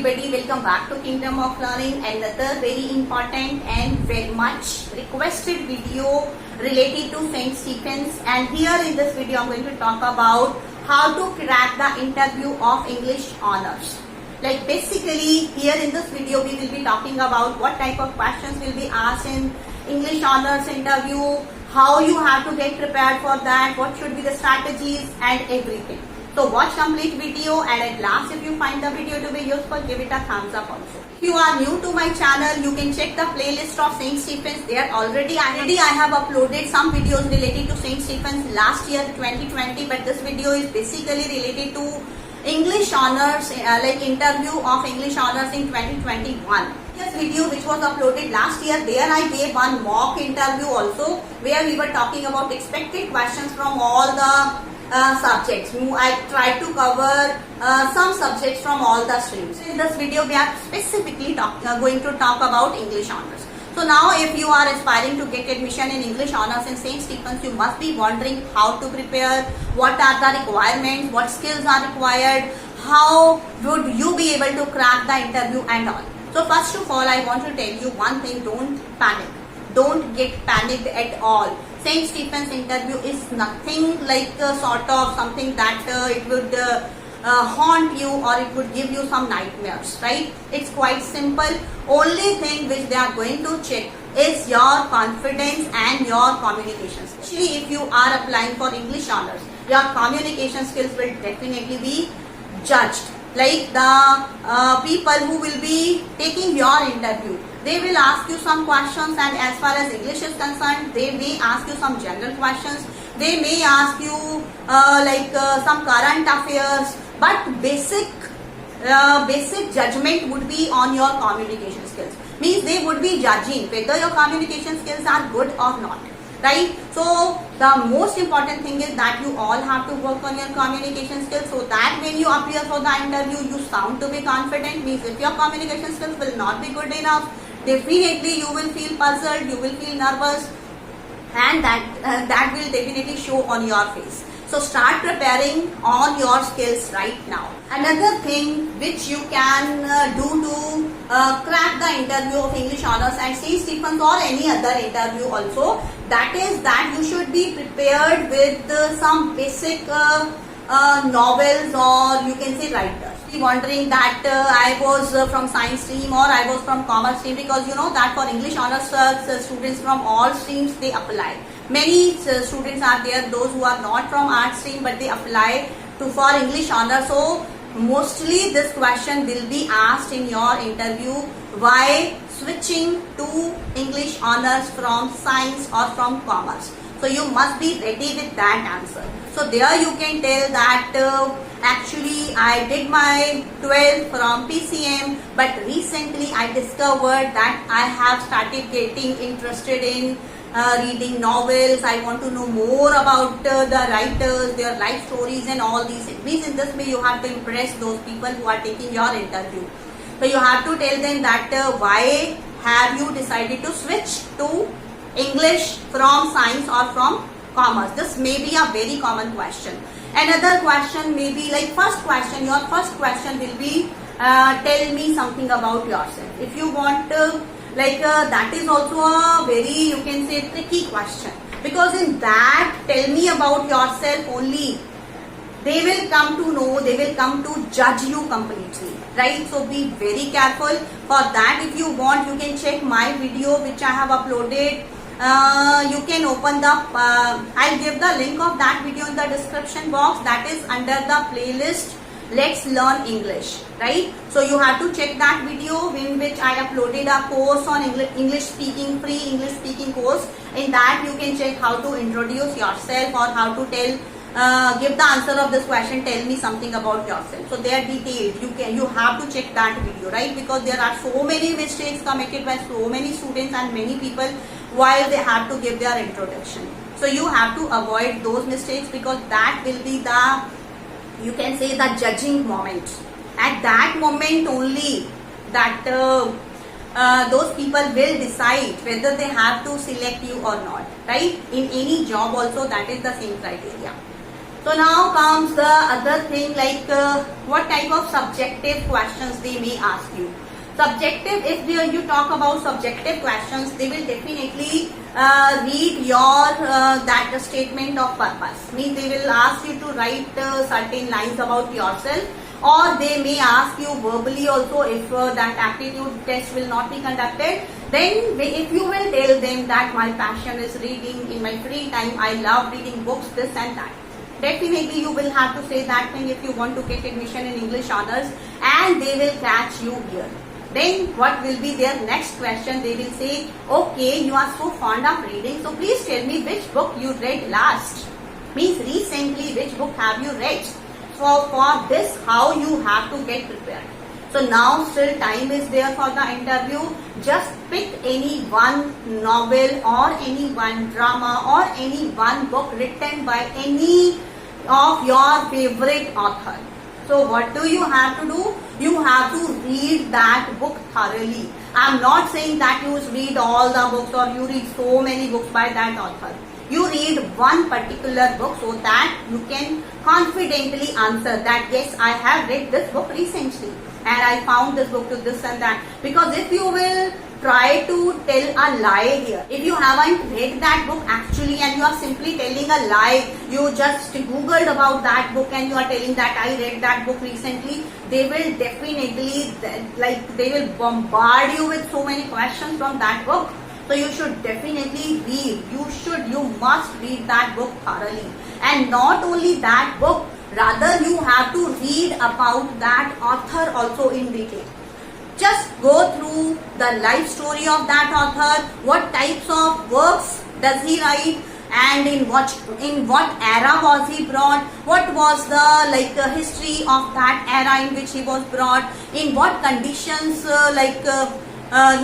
everybody, welcome back to Kingdom of Learning. Another very important and very much requested video related to St. Stephen's, and here in this video I'm going to talk about how to crack the interview of English Honours. Like basically here in this video we will be talking about what type of questions will be asked in English Honours interview, how you have to get prepared for that, what should be the strategies and everything. So watch complete video, and at last if you find the video to be useful, give it a thumbs up also. If you are new to my channel, you can check the playlist of St. Stephen's. There already I have uploaded some videos related to St. Stephen's last year 2020, but this video is basically related to English Honours, like interview of English Honours in 2021. This video which was uploaded last year, there I gave one mock interview also, where we were talking about expected questions from all the subjects. I tried to cover some subjects from all the streams. In this video we are specifically going to talk about English Honours. So now if you are aspiring to get admission in English Honours in St. Stephen's, you must be wondering how to prepare, what are the requirements, what skills are required, how would you be able to crack the interview and all. So first of all, I want to tell you one thing: don't panic. Don't get panicked at all. St. Stephen's interview is nothing like sort of something that it would haunt you or it would give you some nightmares, right? It's quite simple. Only thing which they are going to check is your confidence and your communication skills. Especially if you are applying for English Honours, your communication skills will definitely be judged. Like the people who will be taking your interview, they will ask you some questions, and as far as English is concerned, they may ask you some general questions. They may ask you some current affairs, but basic judgment would be on your communication skills. Means they would be judging whether your communication skills are good or not, right? So the most important thing is that you all have to work on your communication skills, so that when you appear for the interview, you sound to be confident. Means if your communication skills will not be good enough, definitely you will feel puzzled, you will feel nervous, and that will definitely show on your face. So start preparing on your skills right now. Another thing which you can do to crack the interview of English Honours at St. Stephen's or any other interview also, that is that you should be prepared with some basic novels, or you can say writers. Wondering that I was from science stream or I was from commerce stream, because you know that for English Honours students from all streams they apply. Many students are there, those who are not from art stream, but they apply for English Honours. So mostly this question will be asked in your interview: why switching to English Honours from science or from commerce? So you must be ready with that answer. So there you can tell that actually I did my 12th from PCM, but recently I discovered that I have started getting interested in reading novels. I want to know more about the writers, their life stories and all these. It means in this way you have to impress those people who are taking your interview. So you have to tell them that why have you decided to switch to English from science or from commerce. This may be a very common question. Another question may be like your first question will be tell me something about yourself. If you want that is also a very, you can say, tricky question, because in that tell me about yourself only they will come to know, they will come to judge you completely, right? So be very careful. For that, if you want, you can check my video which I have uploaded. You can open the I'll give the link of that video in the description box. That is under the playlist Let's Learn English, right? So you have to check that video in which I uploaded a course on English speaking, free English speaking course. In that you can check how to introduce yourself or how to give the answer of this question, tell me something about yourself. So they are detailed. You have to check that video, right? Because there are so many mistakes committed by so many students and many people while they have to give their introduction. So you have to avoid those mistakes, because that will be the, you can say, the judging moment. At that moment only that those people will decide whether they have to select you or not, right? In any job also that is the same criteria. So now comes the other thing, like what type of subjective questions they may ask you. Subjective, if you talk about subjective questions, they will definitely read your that statement of purpose. Means they will ask you to write certain lines about yourself, or they may ask you verbally also if that aptitude test will not be conducted. Then if you will tell them that my passion is reading, in my free time I love reading books, this and that. Definitely you will have to say that thing if you want to get admission in English honors, and they will catch you here. Then what will be their next question? They will say, okay, you are so fond of reading, so please tell me which book you read last. Means recently which book have you read? So for this, how you have to get prepared. So now still time is there for the interview. Just pick any one novel or any one drama or any one book written by any of your favorite author. So what do you have to do? You have to read that book thoroughly. I am not saying that you read all the books or you read so many books by that author. You read one particular book so that you can confidently answer that yes, I have read this book recently and I found this book to this and that. Because if you will try to tell a lie here, if you haven't read that book actually and you are simply telling a lie, you just googled about that book and you are telling that I read that book recently, they will definitely, like, they will bombard you with so many questions from that book. So you should definitely read. You must read that book thoroughly. And not only that book, rather you have to read about that author also in detail. Just go through the life story of that author, what types of works does he write, and in what era was he brought, what was the history of that era in which he was brought, in what conditions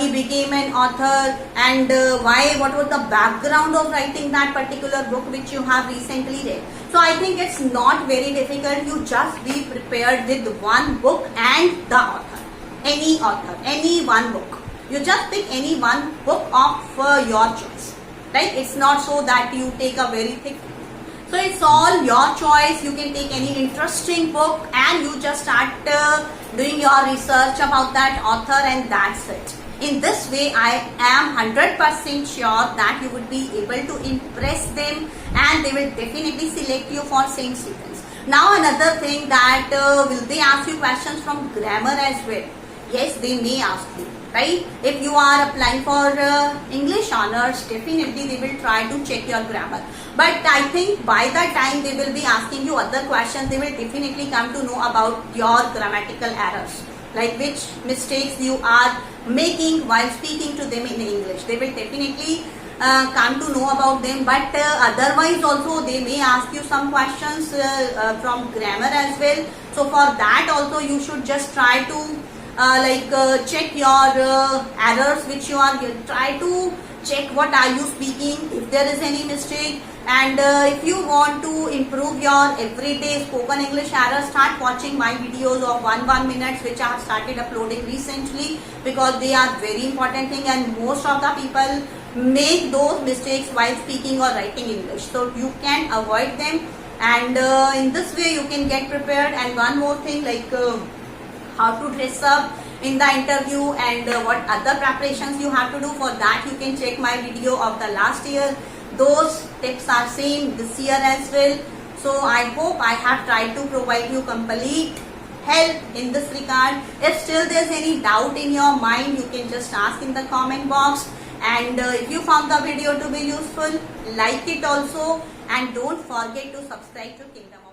he became an author, and what was the background of writing that particular book which you have recently read. So I think it's not very difficult. You just be prepared with one book and the author. Any author, any one book. You just pick any one book of your choice. Right? It's not so that you take a very thick. So it's all your choice. You can take any interesting book and you just start doing your research about that author, and that's it. In this way, I am 100% sure that you would be able to impress them and they will definitely select you for St. Stephen's. Now another thing, that will they ask you questions from grammar as well? Yes, they may ask you, right? If you are applying for English honors, definitely they will try to check your grammar. But I think by the time they will be asking you other questions, they will definitely come to know about your grammatical errors, like which mistakes you are making while speaking to them in English. They will definitely come to know about them. But otherwise also they may ask you some questions from grammar as well. So for that also you should just try to check your errors which you are, try to check what are you speaking, if there is any mistake. And if you want to improve your everyday spoken English errors, start watching my videos of 1 minutes which I have started uploading recently, because they are very important thing and most of the people make those mistakes while speaking or writing English. So you can avoid them, and in this way you can get prepared. And one more thing, how to dress up in the interview and what other preparations you have to do, for that you can check my video of the last year. Those tips are same this year as well. So I hope I have tried to provide you complete help in this regard. If still there's any doubt in your mind, you can just ask in the comment box. And if you found the video to be useful, like it also, and don't forget to subscribe to Kingdom of